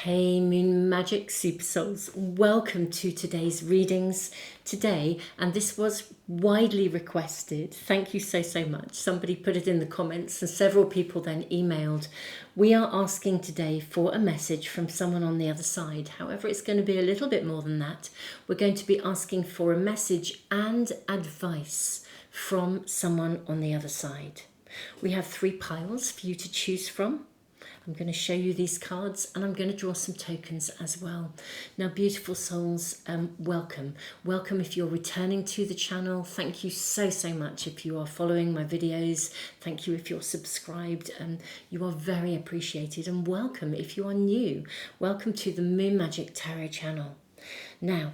Hey Moon Magic Super Souls, welcome to today's readings today, and this was widely requested. Thank you so much. Somebody put it in the comments and several people then emailed. We are asking today for a message from someone on the other side. However, it's going to be a little bit more than that. We're going to be asking for a message and advice from someone on the other side. We have 3 piles for you to choose from. I'm going to show you these cards and I'm going to draw some tokens as well. Now, beautiful souls, welcome. Welcome if you're returning to the channel. Thank you so much if you are following my videos. Thank you if you're subscribed. You are very appreciated, and welcome if you are new. Welcome to the Moon Magic Tarot channel. Now,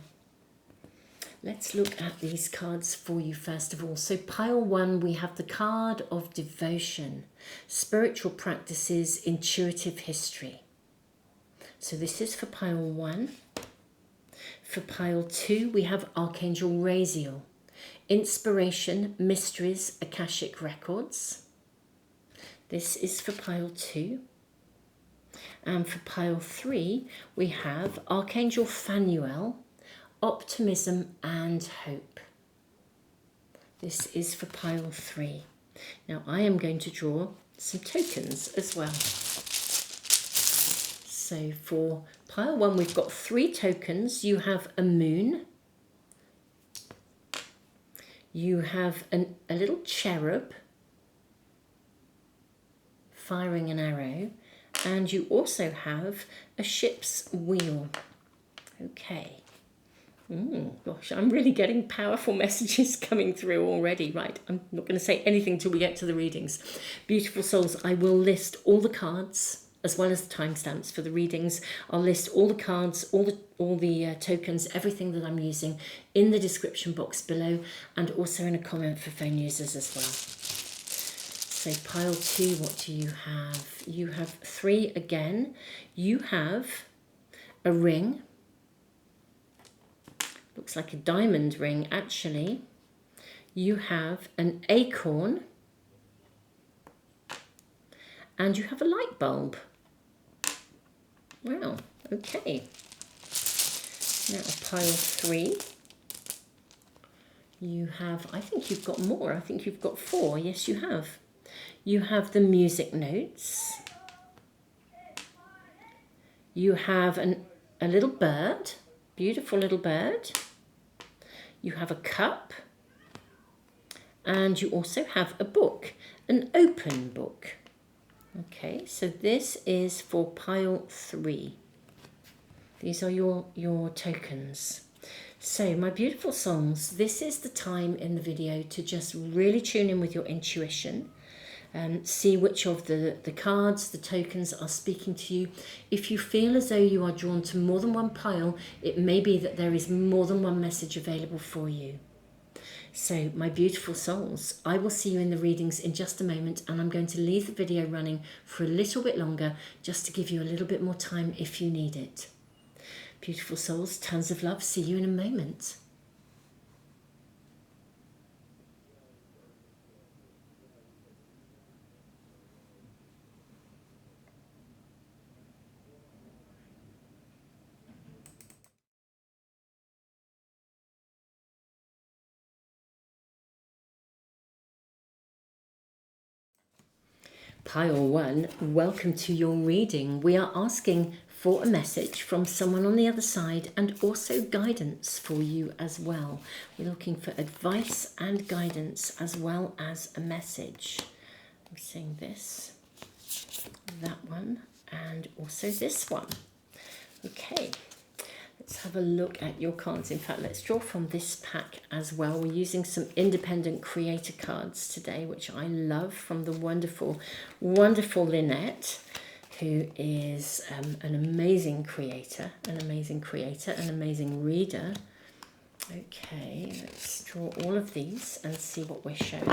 let's look at these cards for you first of all. So pile 1, we have the card of devotion, spiritual practices, intuitive history. So this is for pile 1. For pile 2, we have Archangel Raziel, inspiration, mysteries, Akashic records. This is for pile 2. And for pile 3, we have Archangel Phanuel, optimism and hope. This is for pile 3. Now I am going to draw some tokens as well. So for pile 1, we've got 3 tokens. You have a moon, you have a little cherub firing an arrow, and you also have a ship's wheel. Okay. Gosh, I'm really getting powerful messages coming through already. Right, I'm not going to say anything till we get to the readings. Beautiful souls, I will list all the cards as well as the timestamps for the readings. I'll list all the cards, all the tokens, everything that I'm using in the description box below, and also in a comment for phone users as well. So pile 2, what do you have? You have 3 again. You have a ring. Looks like a diamond ring, actually. You have an acorn. And you have a light bulb. Wow, okay. Now, pile 3. You have, I think you've got more. I think you've got 4. Yes, you have. You have the music notes. You have a little bird. Beautiful little bird. You have a cup, and you also have a book, an open book. Okay, so this is for pile 3. These are your tokens. So my beautiful souls, this is the time in the video to just really tune in with your intuition. See which of the cards, the tokens are speaking to you. If you feel as though you are drawn to more than one pile, it may be that there is more than one message available for you. So my beautiful souls, I will see you in the readings in just a moment, and I'm going to leave the video running for a little bit longer just to give you a little bit more time if you need it. Beautiful souls, tons of love. See you in a moment. Pile 1, welcome to your reading. We are asking for a message from someone on the other side, and also guidance for you as well. We're looking for advice and guidance as well as a message. I'm seeing this, that one, and also this one. Okay. Let's have a look at your cards. In fact, let's draw from this pack as well. We're using some independent creator cards today, which I love, from the wonderful Lynette, who is an amazing creator, an amazing reader. Okay, let's draw all of these and see what we're showing.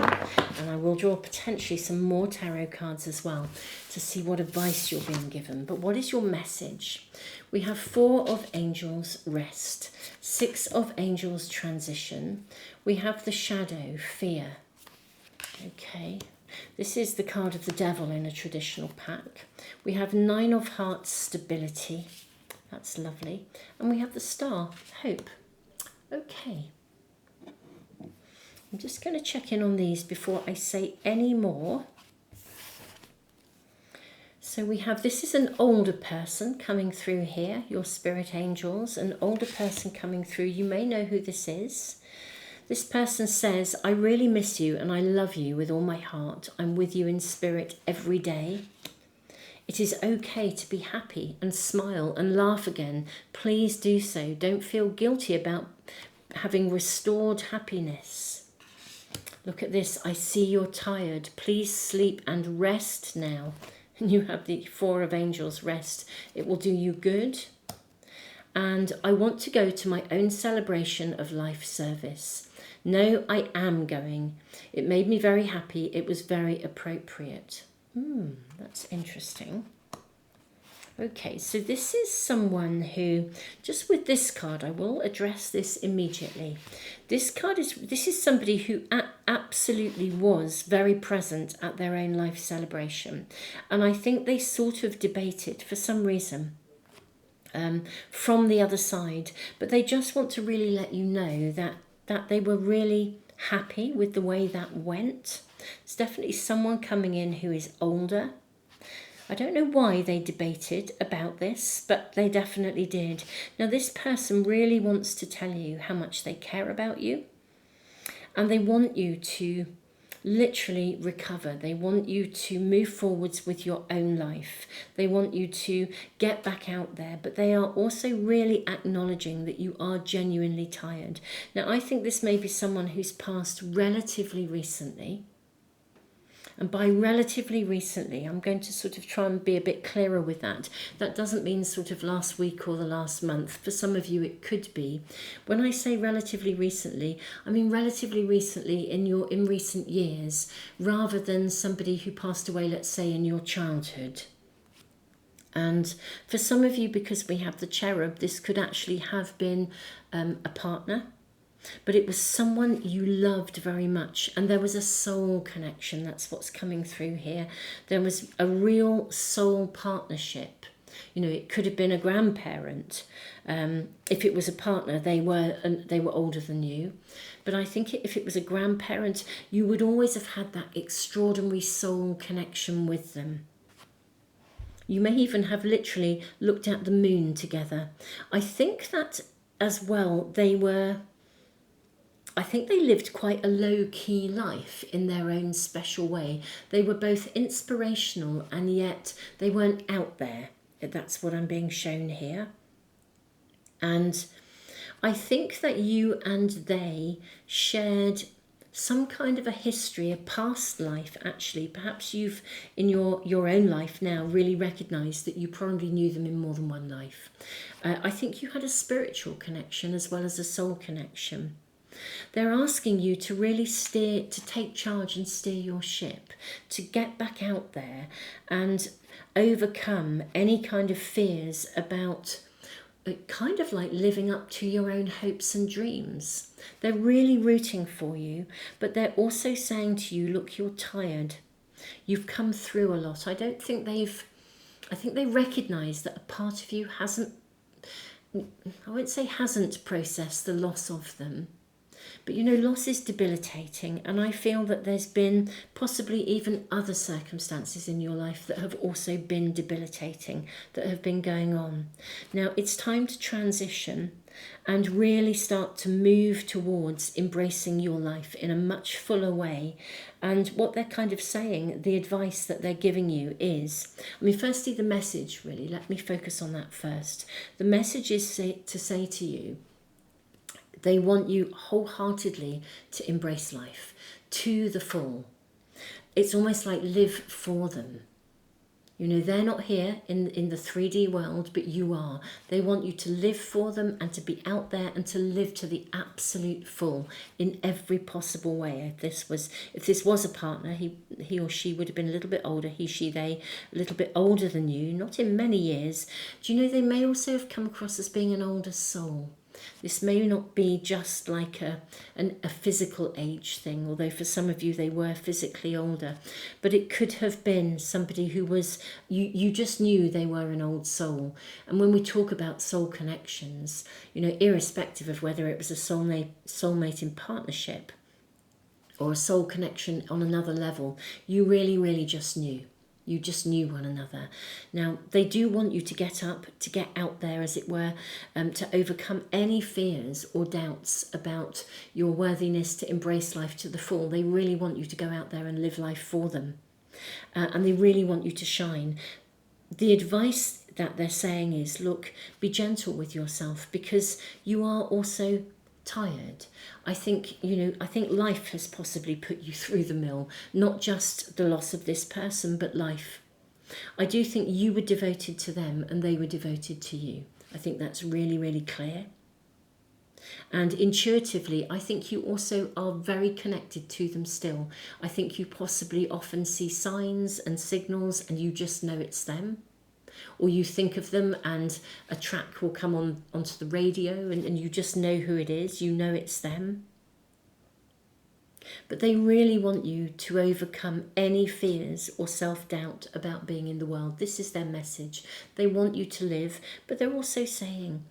And I will draw potentially some more tarot cards as well to see what advice you're being given. But what is your message? We have 4 of Angels, rest. 6 of Angels, transition. We have the shadow, fear. Okay, this is the card of the devil in a traditional pack. We have 9 of Hearts, stability. That's lovely. And we have the star, hope. Okay. I'm just going to check in on these before I say any more. So we have, this is an older person coming through here, your spirit angels, an older person coming through. You may know who this is. This person says, I really miss you and I love you with all my heart. I'm with you in spirit every day. It is okay to be happy and smile and laugh again. Please do so. Don't feel guilty about having restored happiness. Look at this. I see you're tired. Please sleep and rest now. And you have the Four of Angels, rest. It will do you good. And I want to go to my own celebration of life service. No, I am going. It made me very happy. It was very appropriate. That's interesting. Okay, so this is someone who, just with this card, I will address this immediately. This is somebody who absolutely was very present at their own life celebration. And I think they sort of debated for some reason from the other side. But they just want to really let you know that they were really happy with the way that went. It's definitely someone coming in who is older. I don't know why they debated about this, but they definitely did. Now, this person really wants to tell you how much they care about you, and they want you to literally recover. They want you to move forwards with your own life. They want you to get back out there, but they are also really acknowledging that you are genuinely tired. Now, I think this may be someone who's passed relatively recently. And by relatively recently, I'm going to sort of try and be a bit clearer with that. That doesn't mean sort of last week or the last month. For some of you, it could be. When I say relatively recently, I mean relatively recently in recent years, rather than somebody who passed away, let's say, in your childhood. And for some of you, because we have the cherub, this could actually have been a partner. But it was someone you loved very much, and there was a soul connection. That's what's coming through here. There was a real soul partnership. You know, it could have been a grandparent. If it was a partner, they were older than you. But I think if it was a grandparent, you would always have had that extraordinary soul connection with them. You may even have literally looked at the moon together. I think that as well, I think they lived quite a low-key life in their own special way. They were both inspirational and yet they weren't out there. That's what I'm being shown here. And I think that you and they shared some kind of a history, a past life actually. Perhaps you've, in your own life now, really recognised that you probably knew them in more than one life. I think you had a spiritual connection as well as a soul connection. They're asking you to really to take charge and steer your ship, to get back out there and overcome any kind of fears about kind of like living up to your own hopes and dreams. They're really rooting for you, but they're also saying to you, look, you're tired. You've come through a lot. I think they recognise that a part of you hasn't, I won't say hasn't processed the loss of them. But you know, loss is debilitating, and I feel that there's been possibly even other circumstances in your life that have also been debilitating, that have been going on. Now, it's time to transition and really start to move towards embracing your life in a much fuller way. And what they're kind of saying, the advice that they're giving you is, I mean, firstly, the message, really, let me focus on that first. The message is to say to you, they want you wholeheartedly to embrace life to the full. It's almost like live for them. You know, they're not here in the 3D world, but you are. They want you to live for them and to be out there and to live to the absolute full in every possible way. If this was a partner, he or she would have been a little bit older, he, she, they, a little bit older than you, not in many years. Do you know they may also have come across as being an older soul? This may not be just like a physical age thing, although for some of you they were physically older, but it could have been somebody who was, you just knew they were an old soul. And when we talk about soul connections, you know, irrespective of whether it was a soulmate in partnership or a soul connection on another level, you really, really just knew. You just knew one another. Now, they do want you to get up, to get out there, as it were, to overcome any fears or doubts about your worthiness to embrace life to the full. They really want you to go out there and live life for them. And they really want you to shine. The advice that they're saying is, look, be gentle with yourself, because you are also tired. I think, you know, I think life has possibly put you through the mill, not just the loss of this person, but life. I do think you were devoted to them and they were devoted to you. I think that's really, really clear. And intuitively, I think you also are very connected to them still. I think you possibly often see signs and signals and you just know it's them. Or you think of them and a track will come onto the radio and you just know who it is, you know it's them. But they really want you to overcome any fears or self-doubt about being in the world. This is their message. They want you to live, but they're also saying,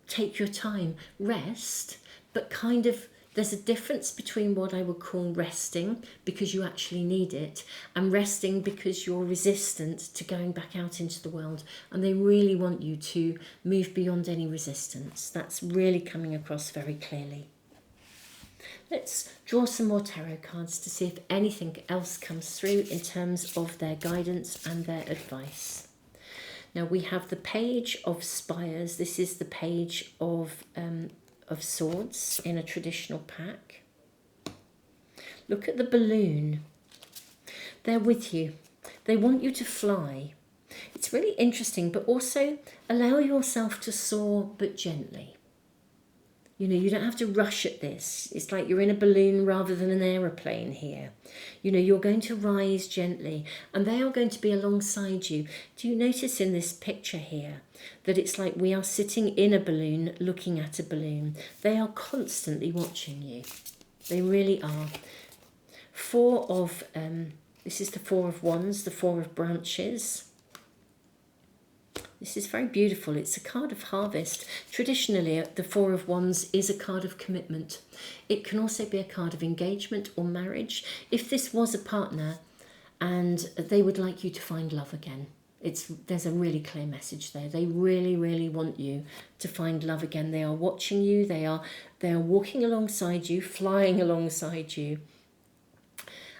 take your time, rest, but kind of, there's a difference between what I would call resting because you actually need it and resting because you're resistant to going back out into the world. And they really want you to move beyond any resistance. That's really coming across very clearly. Let's draw some more tarot cards to see if anything else comes through in terms of their guidance and their advice. Now we have the Page of Spires. This is the Page of Swords in a traditional pack. Look at the balloon. They're with you. They want you to fly. It's really interesting, but also allow yourself to soar, but gently. You know, you don't have to rush at this. It's like you're in a balloon rather than an aeroplane here. You know, you're going to rise gently and they are going to be alongside you. Do you notice in this picture here that it's like we are sitting in a balloon looking at a balloon? They are constantly watching you. They really are. This is the Four of Wands, the Four of Branches. This is very beautiful. It's a card of harvest. Traditionally, the Four of Wands is a card of commitment. It can also be a card of engagement or marriage. If this was a partner and they would like you to find love again, there's a really clear message there. They really, really want you to find love again. They are watching you. They are walking alongside you, flying alongside you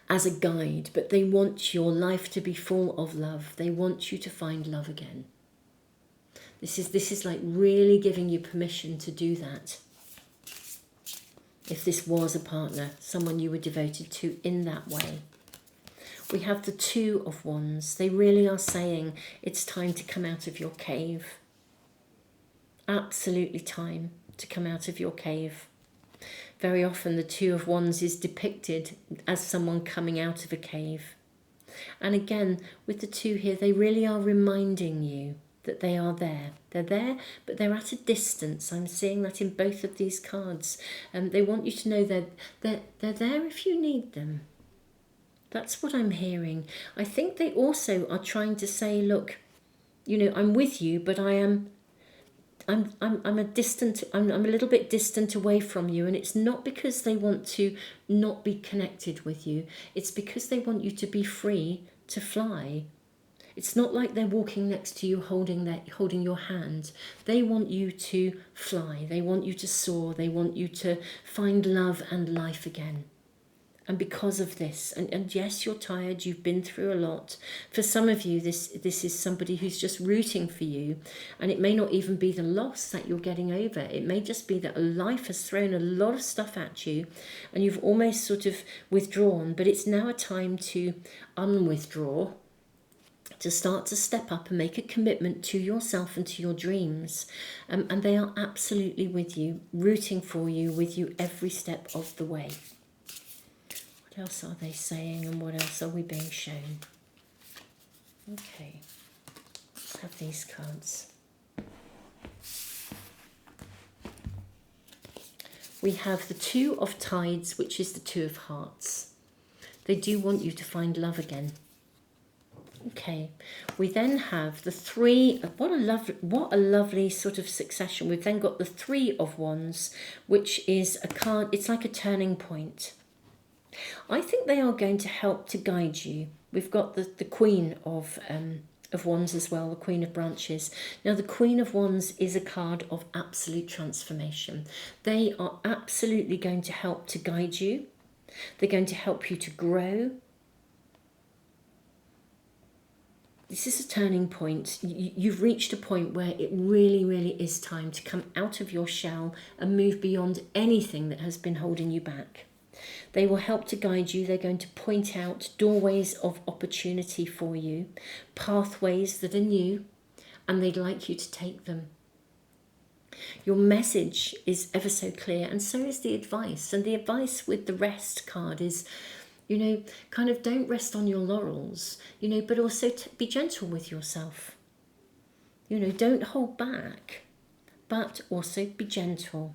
as a guide, but they want your life to be full of love. They want you to find love again. This is like really giving you permission to do that. If this was a partner, someone you were devoted to in that way. We have the Two of Wands. They really are saying it's time to come out of your cave. Absolutely time to come out of your cave. Very often the Two of Wands is depicted as someone coming out of a cave. And again, with the two here, they really are reminding you that they are there. They're there, but they're at a distance. I'm seeing that in both of these cards. They want you to know that they're there if you need them. That's what I'm hearing. I think they also are trying to say, look, you know, I'm with you, but I'm a little bit distant away from you, and it's not because they want to not be connected with you. It's because they want you to be free to fly. It's not like they're walking next to you holding your hand. They want you to fly. They want you to soar. They want you to find love and life again. And because of this, and yes, you're tired, you've been through a lot. For some of you, this is somebody who's just rooting for you. And it may not even be the loss that you're getting over. It may just be that life has thrown a lot of stuff at you and you've almost sort of withdrawn. But it's now a time to unwithdraw, to start to step up and make a commitment to yourself and to your dreams. And they are absolutely with you, rooting for you, with you every step of the way. What else are they saying and what else are we being shown? Okay, let's have these cards. we have the Two of Tides, which is the Two of Hearts. They do want you to find love again. Okay, we then have the Three. What a lovely sort of succession. We've then got the Three of Wands, which is a card. It's like a turning point. I think they are going to help to guide you. We've got the Queen of Wands as well, the Queen of Branches. Now, the Queen of Wands is a card of absolute transformation. They are absolutely going to help to guide you. They're going to help you to grow. This is a turning point. You've reached a point where it really, really is time to come out of your shell and move beyond anything that has been holding you back. They will help to guide you. They're going to point out doorways of opportunity for you, pathways that are new, and they'd like you to take them. Your message is ever so clear, and so is the advice. And the advice with the Rest card is, you know, kind of don't rest on your laurels, you know, but also be gentle with yourself. You know, don't hold back, but also be gentle.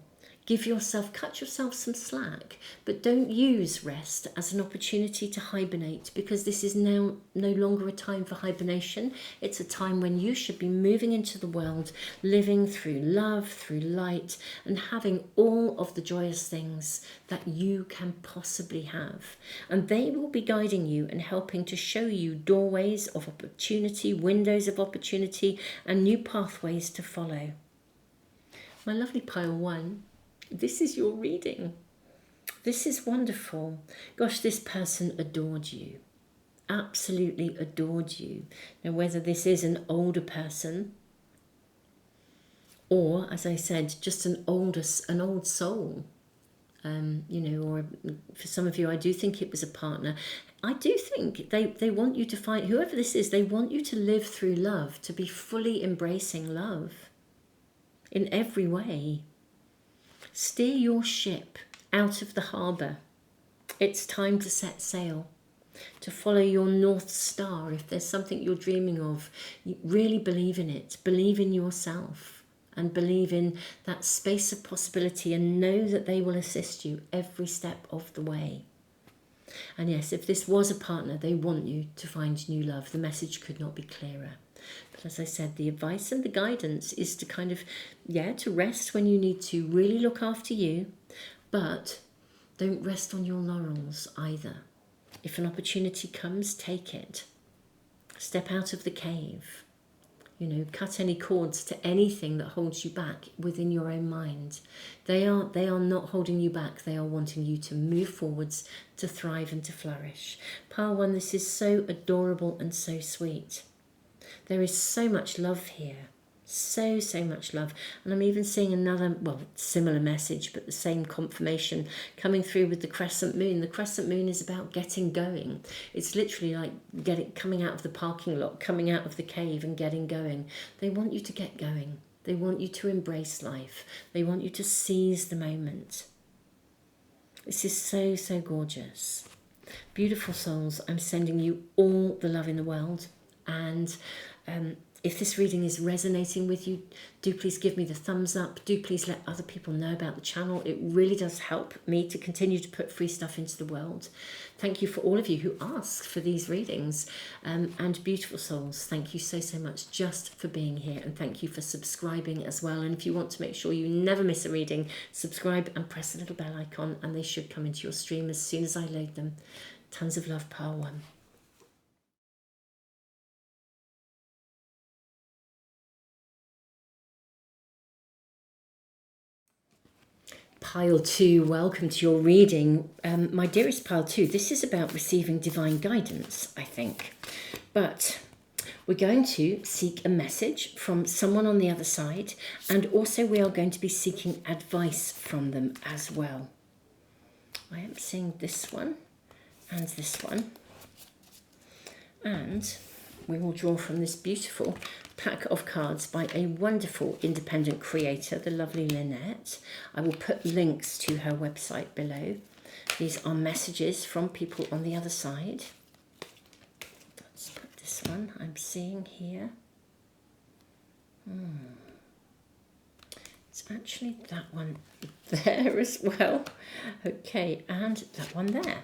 Cut yourself some slack, but don't use rest as an opportunity to hibernate, because this is now no longer a time for hibernation. It's a time when you should be moving into the world, living through love, through light, and having all of the joyous things that you can possibly have. And they will be guiding you and helping to show you doorways of opportunity, windows of opportunity, and new pathways to follow. My lovely pile one, this is your reading. This is wonderful. Gosh, this person adored you. Absolutely adored you. Now, whether this is an older person or, as I said, just an old soul, you know, or for some of you, I do think it was a partner. I do think they want you to find, whoever this is, they want you to live through love, to be fully embracing love in every way. Steer your ship out of the harbour. It's time to set sail, to follow your North Star. If there's something you're dreaming of, you really believe in it. Believe in yourself and believe in that space of possibility, and know that they will assist you every step of the way. And yes, if this was a partner, they want you to find new love. The message could not be clearer. But as I said, the advice and the guidance is to kind of, to rest when you need to, really look after you, but don't rest on your laurels either. If an opportunity comes, take it. Step out of the cave. You know, cut any cords to anything that holds you back within your own mind. They are not holding you back. They are wanting you to move forwards, to thrive and to flourish. Pile one, this is so adorable and so sweet. There is so much love here. So much love. And I'm even seeing another, similar message, but the same confirmation coming through with the crescent moon. The crescent moon is about getting going. It's literally like coming out of the parking lot, coming out of the cave and getting going. They want you to get going. They want you to embrace life. They want you to seize the moment. This is so gorgeous. Beautiful souls, I'm sending you all the love in the world. And if this reading is resonating with you, do please give me the thumbs up. Do please let other people know about the channel. It really does help me to continue to put free stuff into the world. Thank you for all of you who ask for these readings. And beautiful souls, thank you so much just for being here. And thank you for subscribing as well. And if you want to make sure you never miss a reading, subscribe and press the little bell icon, and they should come into your stream as soon as I load them. Tons of love, Pile One. Pile 2, welcome to your reading. My dearest Pile 2, this is about receiving divine guidance, I think. But we're going to seek a message from someone on the other side, and also we are going to be seeking advice from them as well. I am seeing this one and this one. And we will draw from this beautiful pack of cards by a wonderful independent creator, the lovely Lynette. I will put links to her website below. These are messages from people on the other side. Let's put this one I'm seeing here. It's actually that one there as well. Okay, and that one there.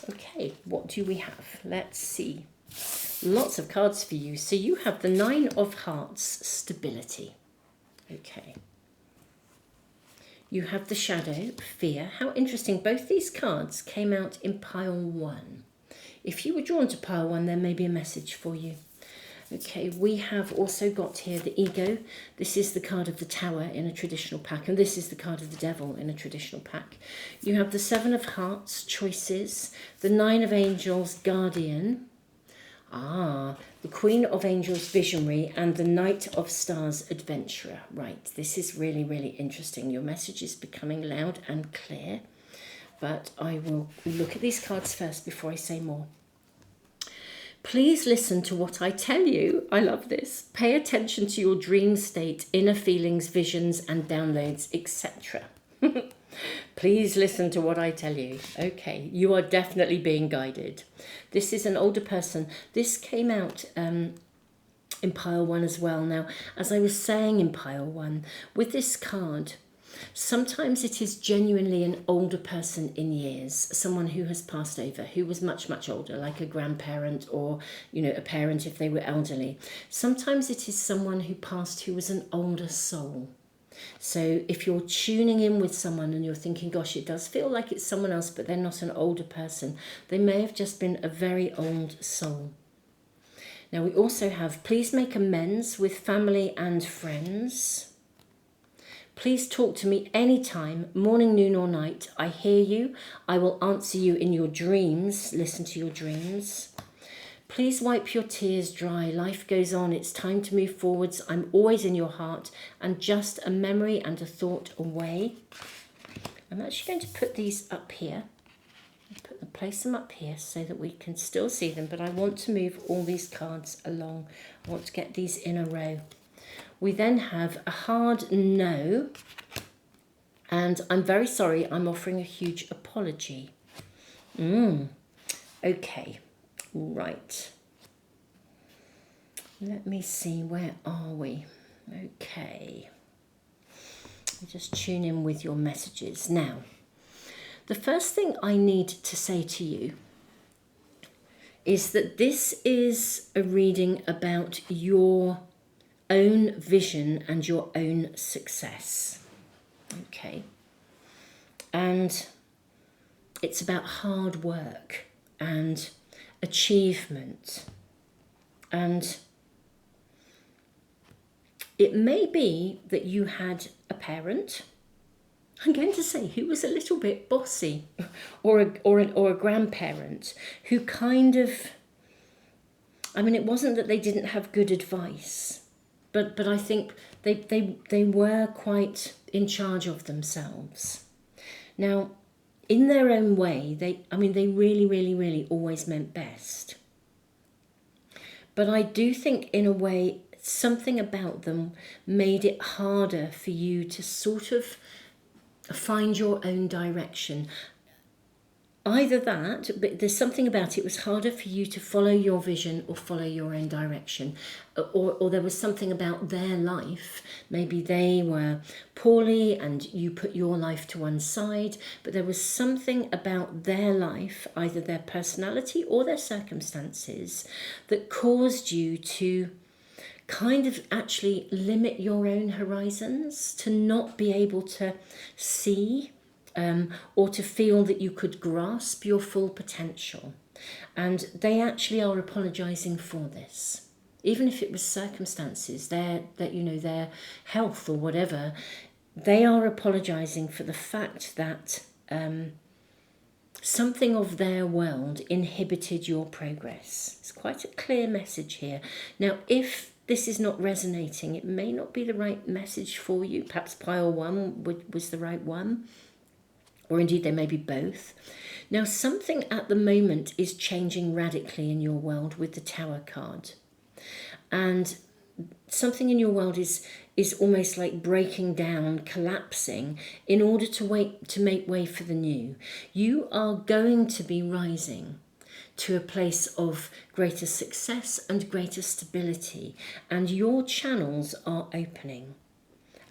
Okay, what do we have? Let's see. Lots of cards for you. So you have the Nine of Hearts, stability. Okay. You have the Shadow, fear. How interesting. Both these cards came out in pile 1. If you were drawn to pile 1, there may be a message for you. Okay, we have also got here the Ego. This is the card of the Tower in a traditional pack, and this is the card of the Devil in a traditional pack. You have the Seven of Hearts, choices, the Nine of Angels, guardian. The Queen of Angels, visionary, and the Knight of Stars, adventurer. Right, this is really, really interesting. Your message is becoming loud and clear, but I will look at these cards first before I say more. Please listen to what I tell you. I love this. Pay attention to your dream state, inner feelings, visions, and downloads, etc. Please listen to what I tell you. Okay, you are definitely being guided. This is an older person. This came out in pile 1 as well. Now, as I was saying in pile 1, with this card, sometimes it is genuinely an older person in years, someone who has passed over, who was much, much older, like a grandparent or, you know, a parent if they were elderly. Sometimes it is someone who passed who was an older soul. So if you're tuning in with someone and you're thinking, gosh, it does feel like it's someone else, but they're not an older person, they may have just been a very old soul. Now we also have, please make amends with family and friends. Please talk to me anytime, morning, noon or night. I hear you. I will answer you in your dreams. Listen to your dreams. Please wipe your tears dry. Life goes on. It's time to move forwards. I'm always in your heart and just a memory and a thought away. I'm actually going to put these up here. Place them up here so that we can still see them, but I want to move all these cards along. I want to get these in a row. We then have a hard no, and I'm very sorry, I'm offering a huge apology. Okay, right. Let me see, where are we? Okay. Just tune in with your messages. Now, the first thing I need to say to you is that this is a reading about your own vision and your own success. Okay. And it's about hard work and achievement. And it may be that you had a parent, I'm going to say, who was a little bit bossy, or a grandparent who kind of, I mean, it wasn't that they didn't have good advice, but I think they were quite in charge of themselves. Now, in their own way, they really, really, really always meant best. But I do think, in a way, something about them made it harder for you to sort of find your own direction. Either that, but there's something about it was harder for you to follow your vision or follow your own direction. Or there was something about their life. Maybe they were poorly and you put your life to one side, but there was something about their life, either their personality or their circumstances, that caused you to kind of actually limit your own horizons, to not be able to see or to feel that you could grasp your full potential. And they actually are apologising for this. Even if it was circumstances, their health or whatever, they are apologising for the fact that something of their world inhibited your progress. It's quite a clear message here. Now, if this is not resonating, it may not be the right message for you. Perhaps pile 1 was the right one, or indeed they may be both. Now, something at the moment is changing radically in your world with the Tower card. And something in your world is almost like breaking down, collapsing, in order to make way for the new. You are going to be rising to a place of greater success and greater stability, and your channels are opening.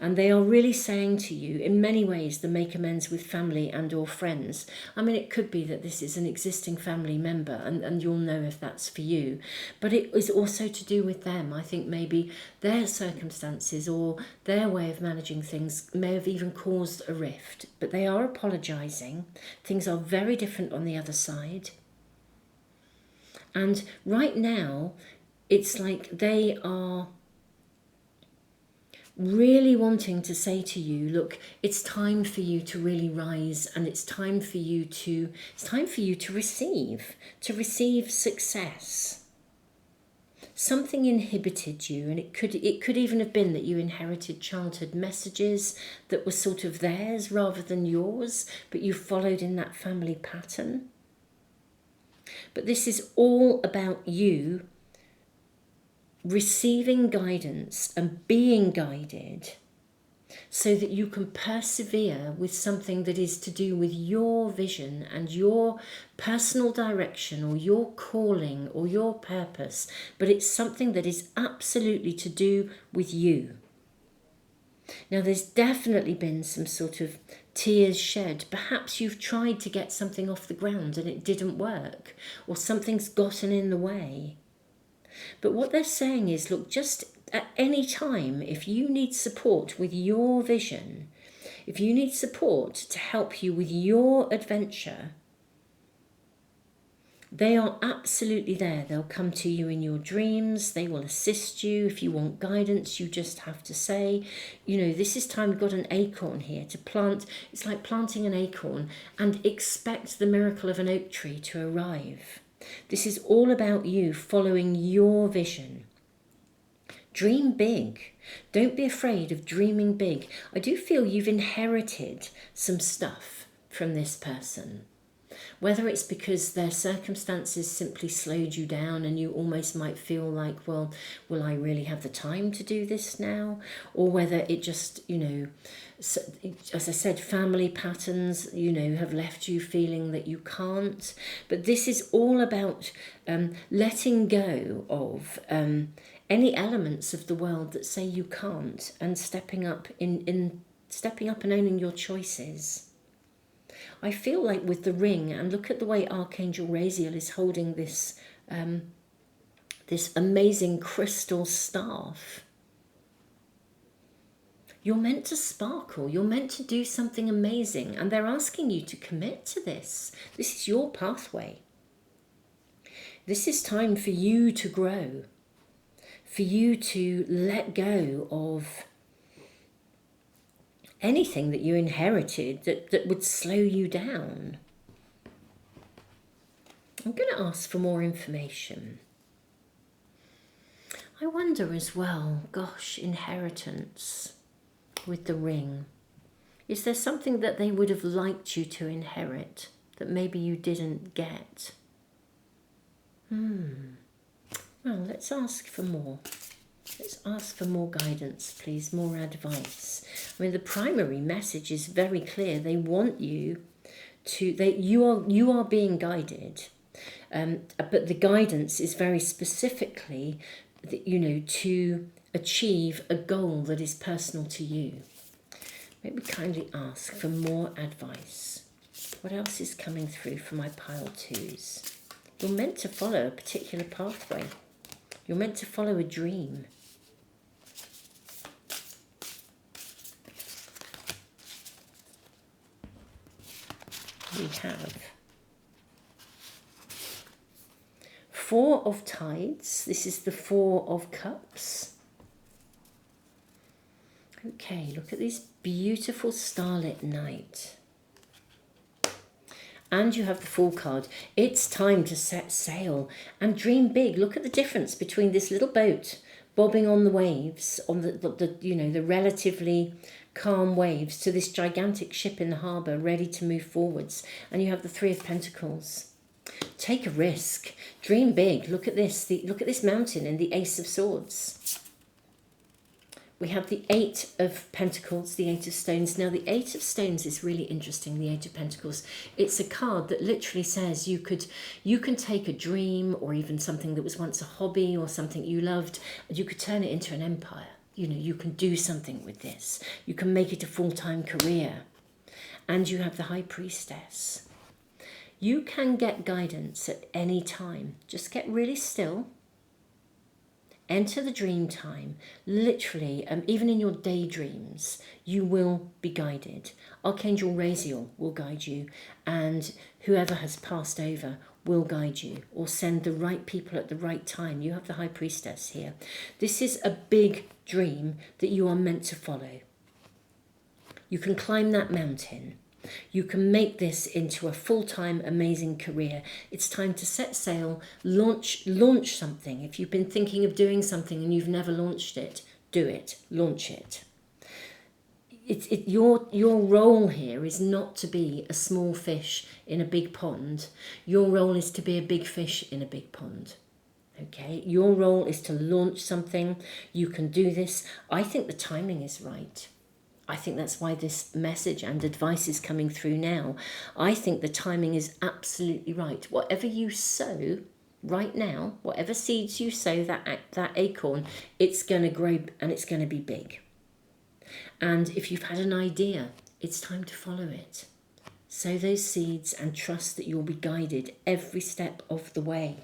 And they are really saying to you, in many ways, the make amends with family and or friends. I mean, it could be that this is an existing family member and you'll know if that's for you. But it is also to do with them. I think maybe their circumstances or their way of managing things may have even caused a rift. But they are apologising. Things are very different on the other side. And right now, it's like they are really wanting to say to you, look, it's time for you to really rise, and it's time for you to receive success. Something inhibited you, and it could even have been that you inherited childhood messages that were sort of theirs rather than yours, but you followed in that family pattern. But this is all about you receiving guidance and being guided so that you can persevere with something that is to do with your vision and your personal direction or your calling or your purpose, but it's something that is absolutely to do with you. Now, there's definitely been some sort of tears shed. Perhaps you've tried to get something off the ground and it didn't work, or something's gotten in the way. But what they're saying is, look, just at any time, if you need support with your vision, if you need support to help you with your adventure, they are absolutely there. They'll come to you in your dreams. They will assist you. If you want guidance, you just have to say, this is time. We've got an acorn here to plant. It's like planting an acorn and expect the miracle of an oak tree to arrive. This is all about you following your vision. Dream big. Don't be afraid of dreaming big. I do feel you've inherited some stuff from this person. Whether it's because their circumstances simply slowed you down and you almost might feel like, well, will I really have the time to do this now? Or whether it just, as I said, family patterns, have left you feeling that you can't. But this is all about letting go of any elements of the world that say you can't, and stepping up and owning your choices. I feel like with the ring, and look at the way Archangel Raziel is holding this this amazing crystal staff. You're meant to sparkle. You're meant to do something amazing, and they're asking you to commit to this. This is your pathway. This is time for you to grow, for you to let go of anything that you inherited that would slow you down. I'm going to ask for more information. I wonder as well, inheritance with the ring. Is there something that they would have liked you to inherit that maybe you didn't get? Well, let's ask for more. Let's ask for more guidance, please, more advice. I mean, the primary message is very clear. They want you you are being guided, but the guidance is very specifically, to achieve a goal that is personal to you. Maybe kindly ask for more advice. What else is coming through for my pile twos? You're meant to follow a particular pathway. You're meant to follow a dream. We have Four of Tides. This is the Four of Cups. Okay, look at this beautiful starlit night. And you have the Fool card. It's time to set sail and dream big. Look at the difference between this little boat bobbing on the waves, on the relatively calm waves, to this gigantic ship in the harbour ready to move forwards. And you have the Three of Pentacles. Take a risk. Dream big. Look at this. Look at this mountain and the Ace of Swords. We have the Eight of Pentacles, the Eight of Stones. Now, the Eight of Stones is really interesting, the Eight of Pentacles. It's a card that literally says you can take a dream or even something that was once a hobby or something you loved, and you could turn it into an empire. you can do something with this. You can make it a full-time career. And you have the High Priestess. You can get guidance at any time. Just get really still. Enter the dream time. Literally, even in your daydreams, you will be guided. Archangel Raziel will guide you, and whoever has passed over will guide you or send the right people at the right time. You have the High Priestess here. This is a big dream that you are meant to follow. You can climb that mountain. You can make this into a full-time amazing career. It's time to set sail, launch something. If you've been thinking of doing something and you've never launched it, do it, launch it. Your role here is not to be a small fish in a big pond. Your role is to be a big fish in a big pond. Okay, your role is to launch something. You can do this. I think the timing is right. I think that's why this message and advice is coming through now. I think the timing is absolutely right. Whatever you sow right now, whatever seeds you sow, that acorn, it's going to grow and it's going to be big. And if you've had an idea, it's time to follow it. Sow those seeds and trust that you'll be guided every step of the way.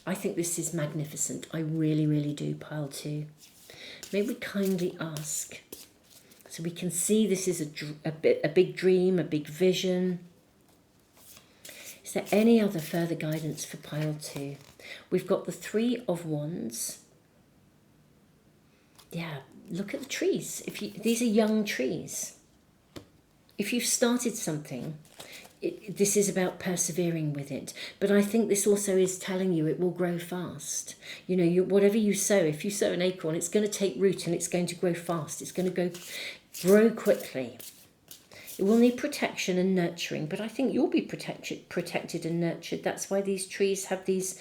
I think this is magnificent. I really, really do, pile 2. May we kindly ask... So we can see this is a big dream, a big vision. Is there any other further guidance for pile 2? We've got the 3 of Wands. Yeah, look at the trees. These are young trees. If you've started something, this is about persevering with it. But I think this also is telling you it will grow fast. Whatever you sow, if you sow an acorn, it's going to take root and it's going to grow fast. It's going to grow quickly. It will need protection and nurturing, but I think you'll be protected and nurtured. That's why these trees have these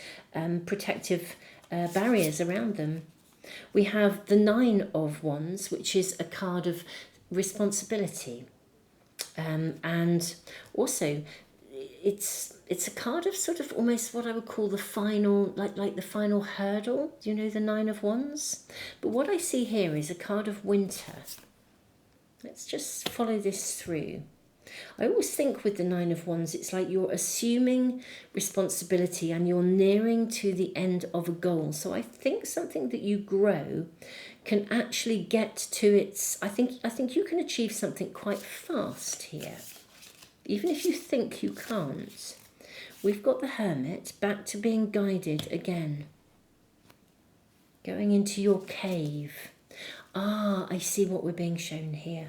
protective barriers around them. We have the 9 of Wands, which is a card of responsibility. And also it's a card of sort of almost what I would call the final, like the final hurdle, the 9 of Wands. But what I see here is a card of winter. Let's just follow this through. I always think with the 9 of Wands, it's like you're assuming responsibility and you're nearing to the end of a goal. So I think something that you grow can actually get to its... I think you can achieve something quite fast here, even if you think you can't. We've got the Hermit back to being guided again. Going into your cave. I see what we're being shown here.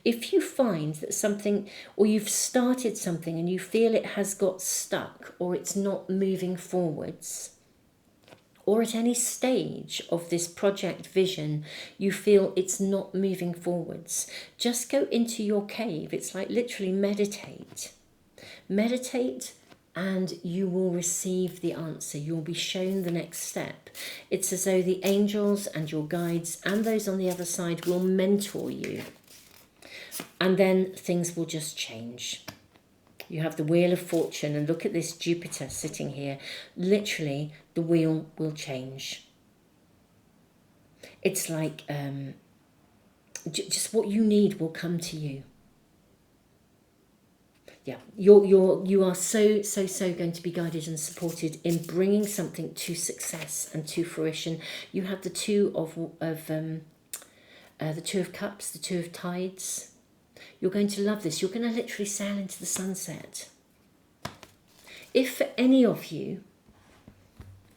If you find that something, or you've started something and you feel it has got stuck or it's not moving forwards, or at any stage of this project vision, you feel it's not moving forwards, just go into your cave. It's like literally meditate. Meditate. And you will receive the answer. You'll be shown the next step. It's as though the angels and your guides and those on the other side will mentor you. And then things will just change. You have the Wheel of Fortune, and look at this Jupiter sitting here. Literally, the wheel will change. It's like just what you need will come to you. Yeah, you are so going to be guided and supported in bringing something to success and to fruition. You have the 2 of Cups, the 2 of Tides. You're going to love this. You're going to literally sail into the sunset. If for any of you,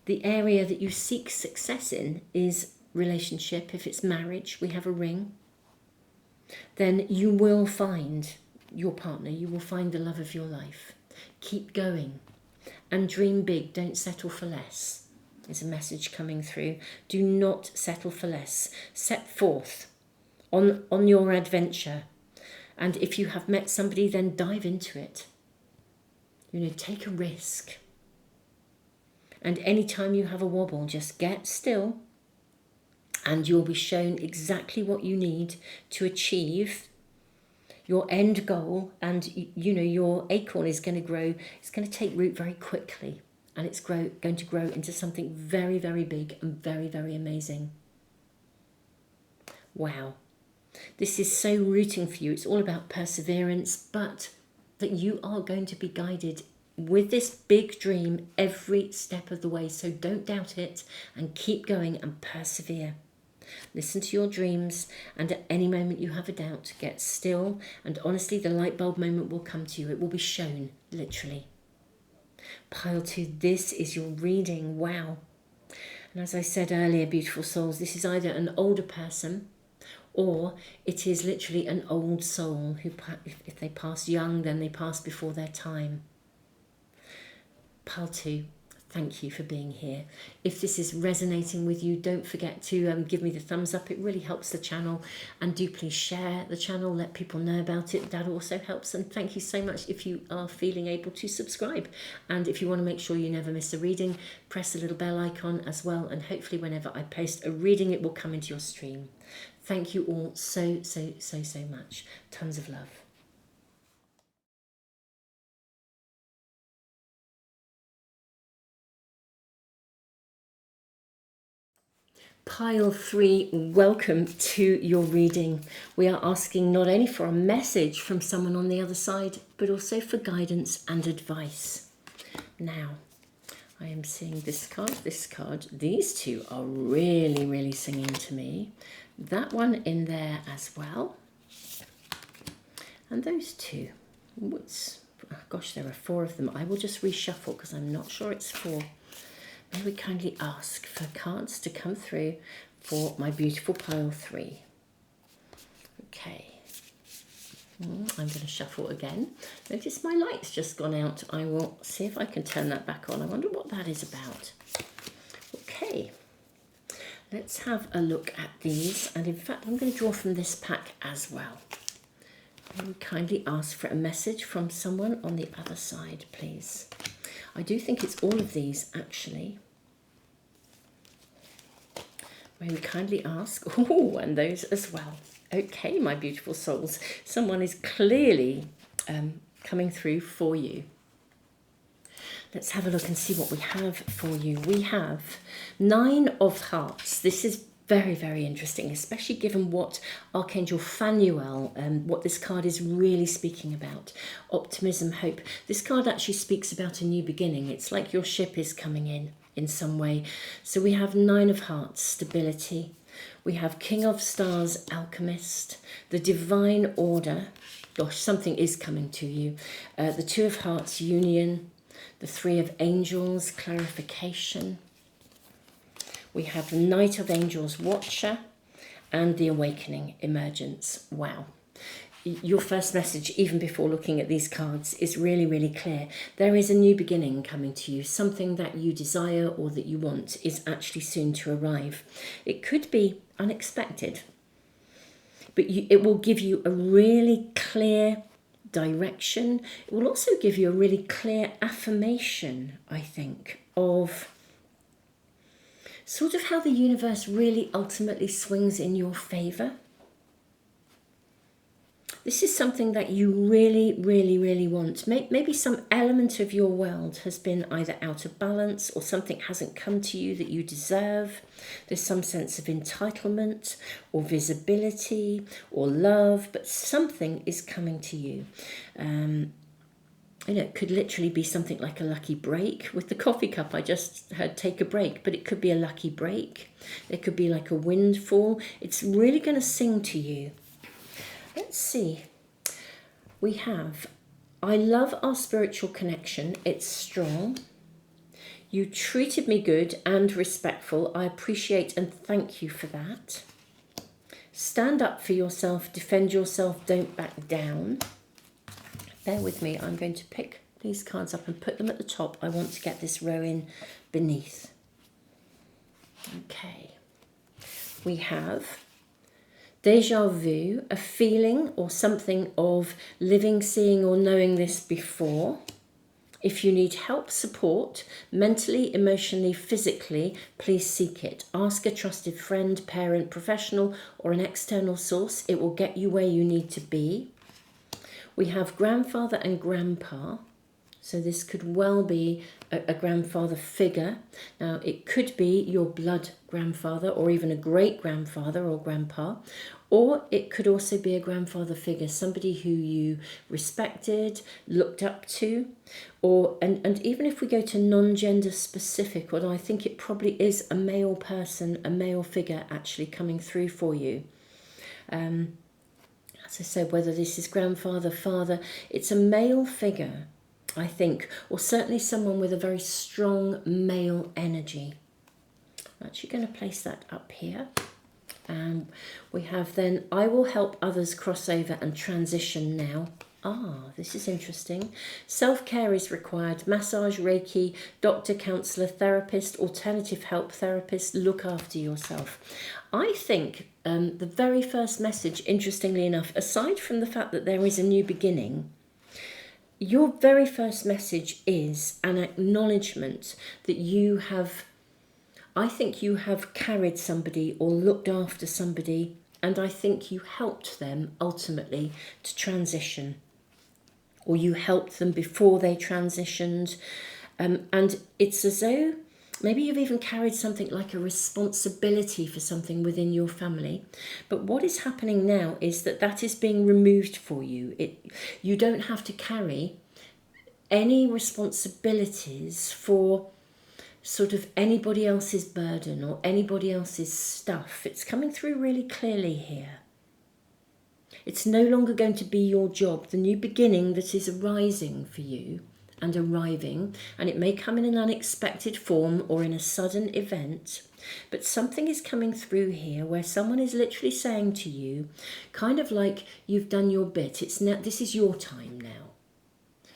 the area that you seek success in is relationship, if it's marriage, we have a ring, then you will find your partner, you will find the love of your life. Keep going and dream big. Don't settle for less. There's a message coming through. Do not settle for less. Set forth on your adventure. And if you have met somebody, then dive into it. Take a risk. And anytime you have a wobble, just get still and you'll be shown exactly what you need to achieve your end goal. And your acorn is going to grow. It's going to take root very quickly. and it's going to grow into something very, very big and very, very amazing. Wow. This is so rooting for you. It's all about perseverance, but that you are going to be guided with this big dream every step of the way. So don't doubt it and keep going and persevere. Listen to your dreams, and at any moment you have a doubt, get still, and honestly, the light bulb moment will come to you. It will be shown, literally. Pile 2, this is your reading. Wow. And as I said earlier, beautiful souls, this is either an older person or it is literally an old soul who, if they pass young, then they pass before their time. Pile 2, thank you for being here. If this is resonating with you, don't forget to give me the thumbs up. It really helps the channel. And do please share the channel, let people know about it. That also helps. And thank you so much if you are feeling able to subscribe. And if you want to make sure you never miss a reading, press the little bell icon as well. And hopefully whenever I post a reading, it will come into your stream. Thank you all so, so, so, so much. Tons of love. Pile 3, welcome to your reading. We are asking not only for a message from someone on the other side, but also for guidance and advice. Now, I am seeing this card. These two are really, really singing to me. That one in there as well. And those two. Whoops. Oh, gosh, there are 4 of them. I will just reshuffle because I'm not sure it's 4. May we kindly ask for cards to come through for my beautiful pile 3. Okay. I'm going to shuffle again. Notice my light's just gone out. I will see if I can turn that back on. I wonder what that is about. Okay. Let's have a look at these. And in fact, I'm going to draw from this pack as well. May we kindly ask for a message from someone on the other side, please. I do think it's all of these, actually. May we kindly ask, oh, and those as well. Okay, my beautiful souls, someone is clearly coming through for you. Let's have a look and see what we have for you. We have 9 of Hearts. This is very, very interesting, especially given what Archangel Phanuel, what this card is really speaking about. Optimism, hope. This card actually speaks about a new beginning. It's like your ship is coming in some way. So we have 9 of Hearts, stability. We have King of Stars, Alchemist. The Divine Order. Gosh, something is coming to you. The 2 of Hearts, union. The 3 of Angels, clarification. We have the Knight of Angels, Watcher, and the Awakening, Emergence. Wow. Your first message, even before looking at these cards, is really, really clear. There is a new beginning coming to you. Something that you desire or that you want is actually soon to arrive. It could be unexpected, but it will give you a really clear direction. It will also give you a really clear affirmation, I think, of sort of how the universe really ultimately swings in your favour. This is something that you really, really, really want. Maybe some element of your world has been either out of balance or something hasn't come to you that you deserve. There's some sense of entitlement or visibility or love, but something is coming to you. It could literally be something like a lucky break. With the coffee cup, I just heard take a break, but it could be a lucky break. There could be like a windfall. It's really going to sing to you. Let's see. We have, I love our spiritual connection. It's strong. You treated me good and respectful. I appreciate and thank you for that. Stand up for yourself. Defend yourself. Don't back down. Bear with me. I'm going to pick these cards up and put them at the top. I want to get this row in beneath. Okay. We have déjà vu, a feeling or something of living, seeing or knowing this before. If you need help, support, mentally, emotionally, physically, please seek it. Ask a trusted friend, parent, professional, or an external source. It will get you where you need to be. We have grandfather and grandpa. So this could well be a grandfather figure. Now, it could be your blood grandfather or even a great grandfather or grandpa, or it could also be a grandfather figure, somebody who you respected, looked up to, or and even if we go to non-gender specific, although I think it probably is a male person, a male figure actually coming through for you. As I said, whether this is grandfather, father, it's a male figure, I think, or certainly someone with a very strong male energy. I'm actually going to place that up here. And we have then, I will help others cross over and transition now. This is interesting. Self-care is required. Massage, Reiki, doctor, counsellor, therapist, alternative help therapist. Look after yourself. I think the very first message, interestingly enough, aside from the fact that there is a new beginning, your very first message is an acknowledgement that you have, I think you have carried somebody or looked after somebody, and I think you helped them ultimately to transition, or you helped them before they transitioned. And it's as though maybe you've even carried something like a responsibility for something within your family. But what is happening now is that that is being removed for you. You don't have to carry any responsibilities for sort of anybody else's burden or anybody else's stuff. It's coming through really clearly here. It's no longer going to be your job. The new beginning that is arising for you and arriving, and it may come in an unexpected form or in a sudden event, but something is coming through here where someone is literally saying to you, kind of like, you've done your bit. It's now, this is your time now.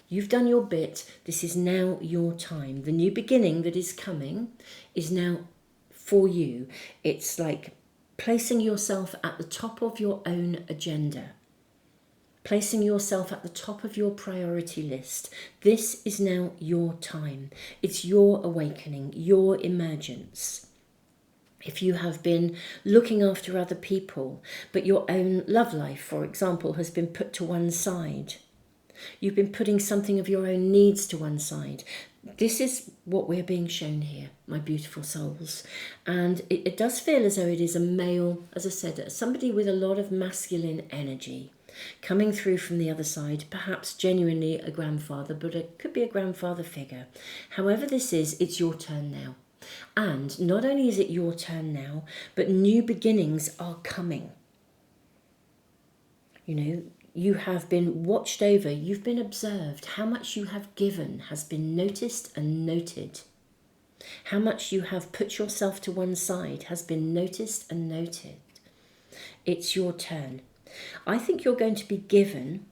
You've done your bit. This is now your time. The new beginning that is coming is now for you. It's like placing yourself at the top of your own agenda, placing yourself at the top of your priority list. This is now your time. It's your awakening, your emergence. If you have been looking after other people, but your own love life, for example, has been put to one side, you've been putting something of your own needs to one side. This is what we're being shown here, my beautiful souls. And it does feel as though it is a male, as I said, somebody with a lot of masculine energy coming through from the other side, perhaps genuinely a grandfather, but it could be a grandfather figure. However this is, it's your turn now. And not only is it your turn now, but new beginnings are coming. You know, you have been watched over, you've been observed. How much you have given has been noticed and noted. How much you have put yourself to one side has been noticed and noted. It's your turn. I think you're going to be given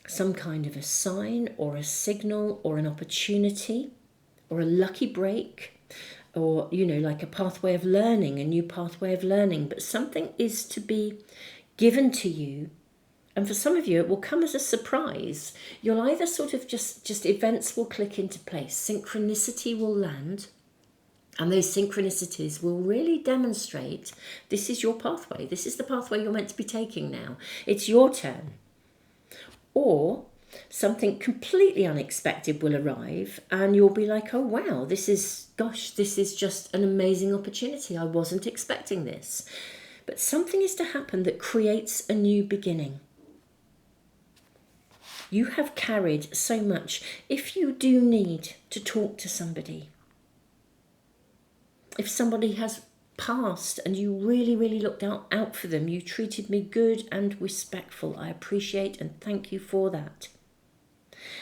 some kind of a sign or a signal or an opportunity or a lucky break, or, you know, like a pathway of learning, a new pathway of learning. But something is to be given to you. And for some of you, it will come as a surprise. You'll either sort of just events will click into place. Synchronicity will land. And those synchronicities will really demonstrate this is your pathway. This is the pathway you're meant to be taking now. It's your turn. Or something completely unexpected will arrive and you'll be like, oh, wow, this is just an amazing opportunity. I wasn't expecting this. But something is to happen that creates a new beginning. You have carried so much. If you do need to talk to somebody, if somebody has passed and you really, really looked out for them, you treated me good and respectful, I appreciate and thank you for that.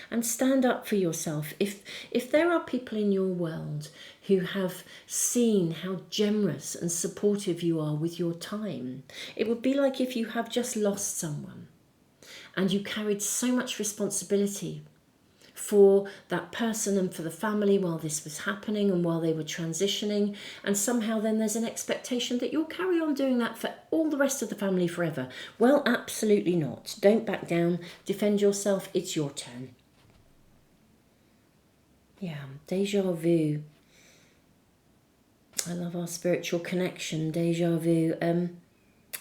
And stand up for yourself. If there are people in your world who have seen how generous and supportive you are with your time, it would be like if you have just lost someone and you carried so much responsibility for that person and for the family while this was happening and while they were transitioning, and somehow then there's an expectation that you'll carry on doing that for all the rest of the family forever. Well, absolutely not. Don't back down. Defend yourself. It's your turn. Yeah, deja vu. I love our spiritual connection, deja vu.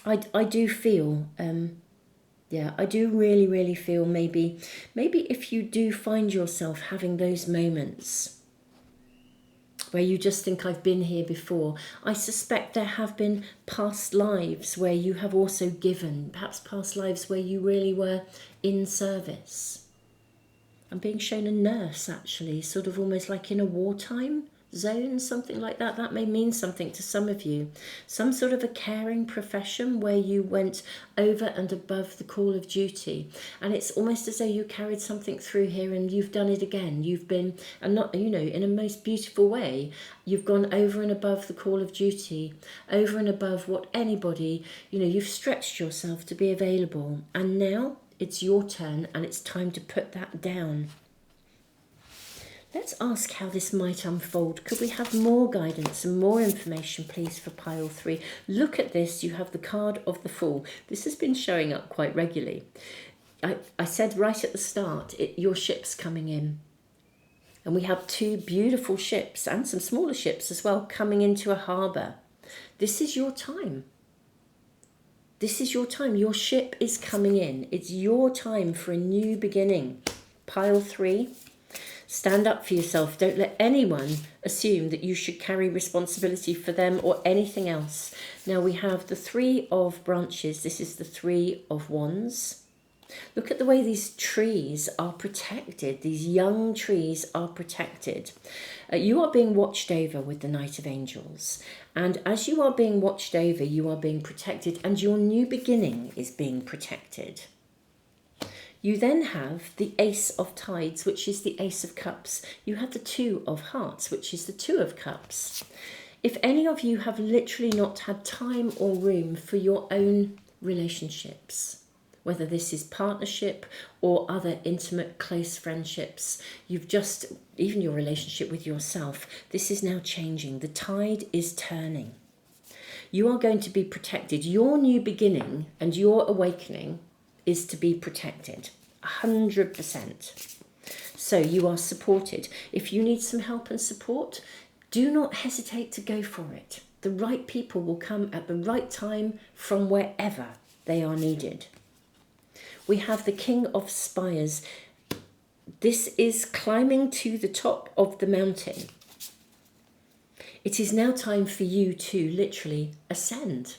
I do feel... Yeah, I do really, really feel maybe if you do find yourself having those moments where you just think, I've been here before. I suspect there have been past lives where you have also given, perhaps past lives where you really were in service. I'm being shown a nurse, actually, sort of almost like in a wartime zone, something like that. That may mean something to some of you. Some sort of a caring profession where you went over and above the call of duty. And it's almost as though you carried something through here and you've done it again. You've been, and not, you know, in a most beautiful way, you've gone over and above the call of duty, over and above what anybody, you know, you've stretched yourself to be available. And now it's your turn and it's time to put that down. Let's ask how this might unfold. Could we have more guidance and more information, please, for pile 3? Look at this. You have the card of the Fool. This has been showing up quite regularly. I said right at the start, your ship's coming in. And we have 2 beautiful ships and some smaller ships as well coming into a harbour. This is your time. This is your time. Your ship is coming in. It's your time for a new beginning. Pile 3. Stand up for yourself. Don't let anyone assume that you should carry responsibility for them or anything else. Now we have the 3 of branches. This is the 3 of wands. Look at the way these trees are protected. These young trees are protected. You are being watched over with the Knight of Angels. And as you are being watched over, you are being protected and your new beginning is being protected. You then have the Ace of Tides, which is the Ace of Cups. You have the 2 of Hearts, which is the 2 of Cups. If any of you have literally not had time or room for your own relationships, whether this is partnership or other intimate, close friendships, you've just, even your relationship with yourself, this is now changing. The tide is turning. You are going to be protected. Your new beginning and your awakening is to be protected, 100%. So you are supported. If you need some help and support, do not hesitate to go for it. The right people will come at the right time from wherever they are needed. We have the King of Spires. This is climbing to the top of the mountain. It is now time for you to literally ascend,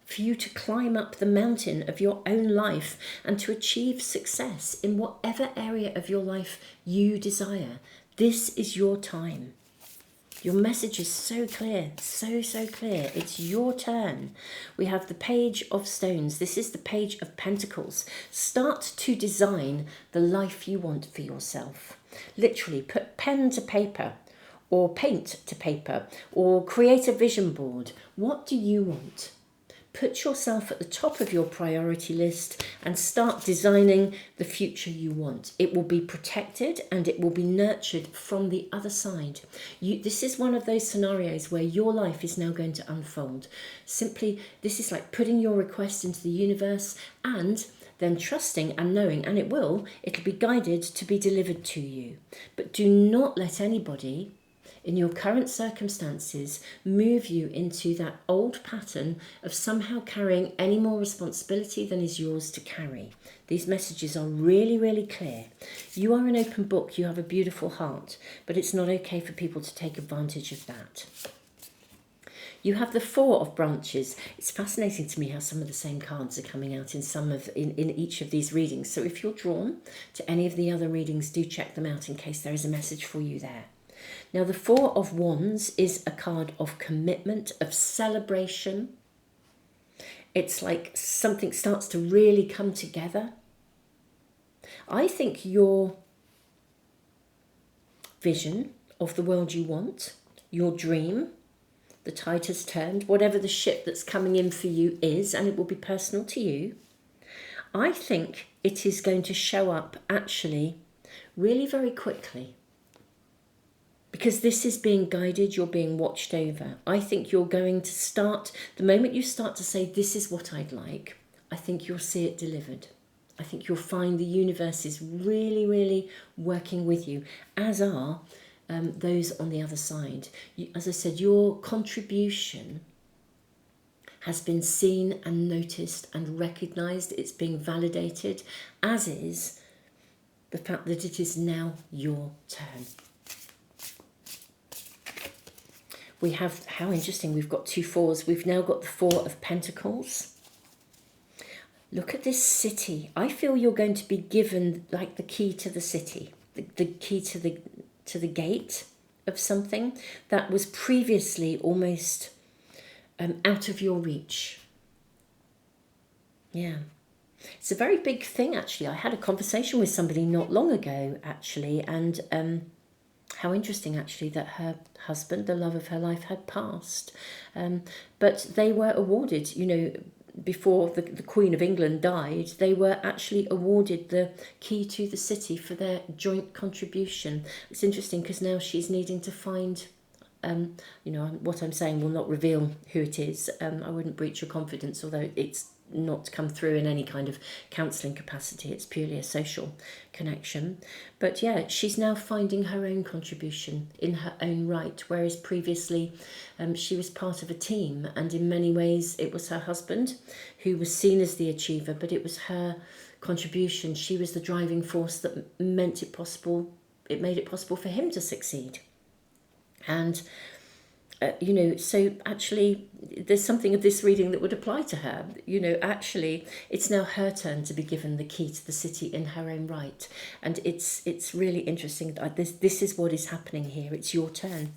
for you to climb up the mountain of your own life and to achieve success in whatever area of your life you desire. This is your time. Your message is so clear, so clear. It's your turn. We have the Page of Stones. This is the Page of Pentacles. Start to design the life you want for yourself. Literally put pen to paper or paint to paper or create a vision board. What do you want? Put yourself at the top of your priority list and start designing the future you want. It will be protected and it will be nurtured from the other side. This is one of those scenarios where your life is now going to unfold. Simply, this is like putting your request into the universe and then trusting and knowing, and it'll be guided to be delivered to you. But do not let anybody in your current circumstances move you into that old pattern of somehow carrying any more responsibility than is yours to carry. These messages are really clear. You are an open book, you have a beautiful heart, but it's not okay for people to take advantage of that. You have the 4 of branches. It's fascinating to me how some of the same cards are coming out in each of these readings. So if you're drawn to any of the other readings, do check them out in case there is a message for you there. Now, the 4 of Wands is a card of commitment, of celebration. It's like something starts to really come together. I think your vision of the world you want, your dream, the tide has turned, whatever the ship that's coming in for you is, and it will be personal to you, I think it is going to show up actually really very quickly. Because this is being guided, you're being watched over. I think you're going to start, the moment you start to say, this is what I'd like, I think you'll see it delivered. I think you'll find the universe is really working with you, as are those on the other side. As I said, your contribution has been seen and noticed and recognised. It's being validated, as is the fact that it is now your turn. We have, how interesting, we've got 2 fours. We've now got the 4 of Pentacles. Look at this city. I feel you're going to be given like the key to the city, the key to the gate of something that was previously almost out of your reach. Yeah. It's a very big thing, actually. I had a conversation with somebody not long ago, actually, and how interesting, actually, that her husband, the love of her life, had passed. But they were awarded, you know, before the Queen of England died, they were actually awarded the key to the city for their joint contribution. It's interesting because now she's needing to find, you know, what I'm saying will not reveal who it is. I wouldn't breach your confidence, although it's not come through in any kind of counselling capacity. It's purely a social connection. But yeah, she's now finding her own contribution in her own right, whereas previously she was part of a team, and in many ways it was her husband who was seen as the achiever, but it was her contribution. She was the driving force that made it possible for him to succeed. And you know, so actually there's something of this reading that would apply to her. You know, actually it's now her turn to be given the key to the city in her own right. And it's really interesting. This is what is happening here. It's your turn.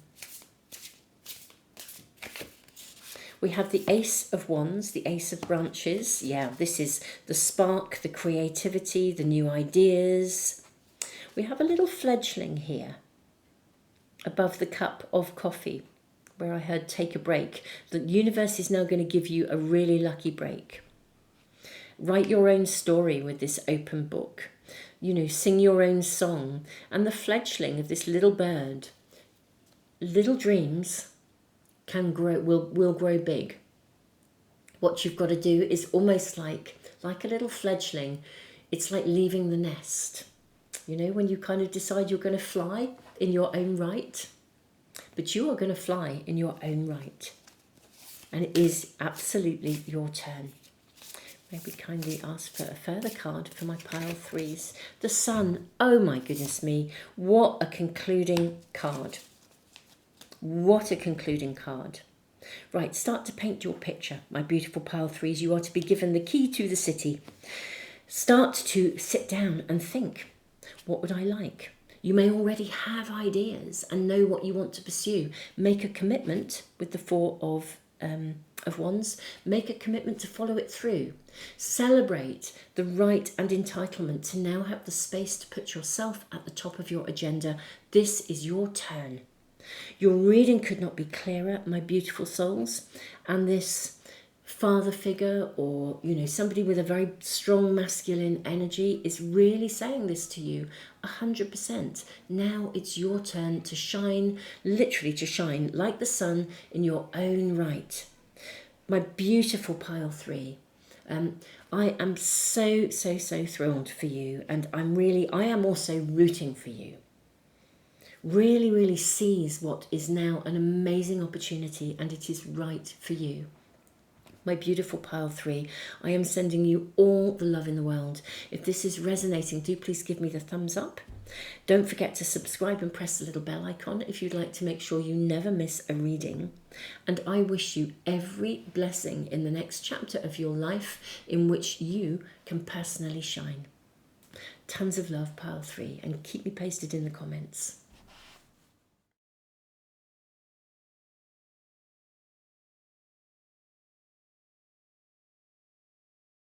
We have the Ace of Wands, the Ace of Branches. Yeah, this is the spark, the creativity, the new ideas. We have a little fledgling here above the cup of coffee, where I heard take a break. The universe is now going to give you a really lucky break. Write your own story with this open book. You know, sing your own song. And the fledgling of this little bird, little dreams can grow, will grow big. What you've got to do is almost like a little fledgling. It's like leaving the nest. You know, when you kind of decide you're going to fly in your own right. But you are going to fly in your own right. And it is absolutely your turn. Maybe kindly ask for a further card for my pile 3s. The Sun. Oh my goodness me. What a concluding card. What a concluding card. Right, start to paint your picture, my beautiful pile 3s. You are to be given the key to the city. Start to sit down and think. What would I like? You may already have ideas and know what you want to pursue. Make a commitment with the 4 of Wands. Make a commitment to follow it through. Celebrate the right and entitlement to now have the space to put yourself at the top of your agenda. This is your turn. Your reading could not be clearer, my beautiful souls. And this father figure, or you know, somebody with a very strong masculine energy is really saying this to you 100%. Now it's your turn to shine, literally to shine like the sun in your own right. My beautiful pile 3, I am so thrilled for you, and I am also rooting for you. Really seize what is now an amazing opportunity, and it is right for you. My beautiful pile 3, I am sending you all the love in the world. If this is resonating, do please give me the thumbs up. Don't forget to subscribe and press the little bell icon if you'd like to make sure you never miss a reading. And I wish you every blessing in the next chapter of your life in which you can personally shine. Tons of love, pile 3, and keep me posted in the comments.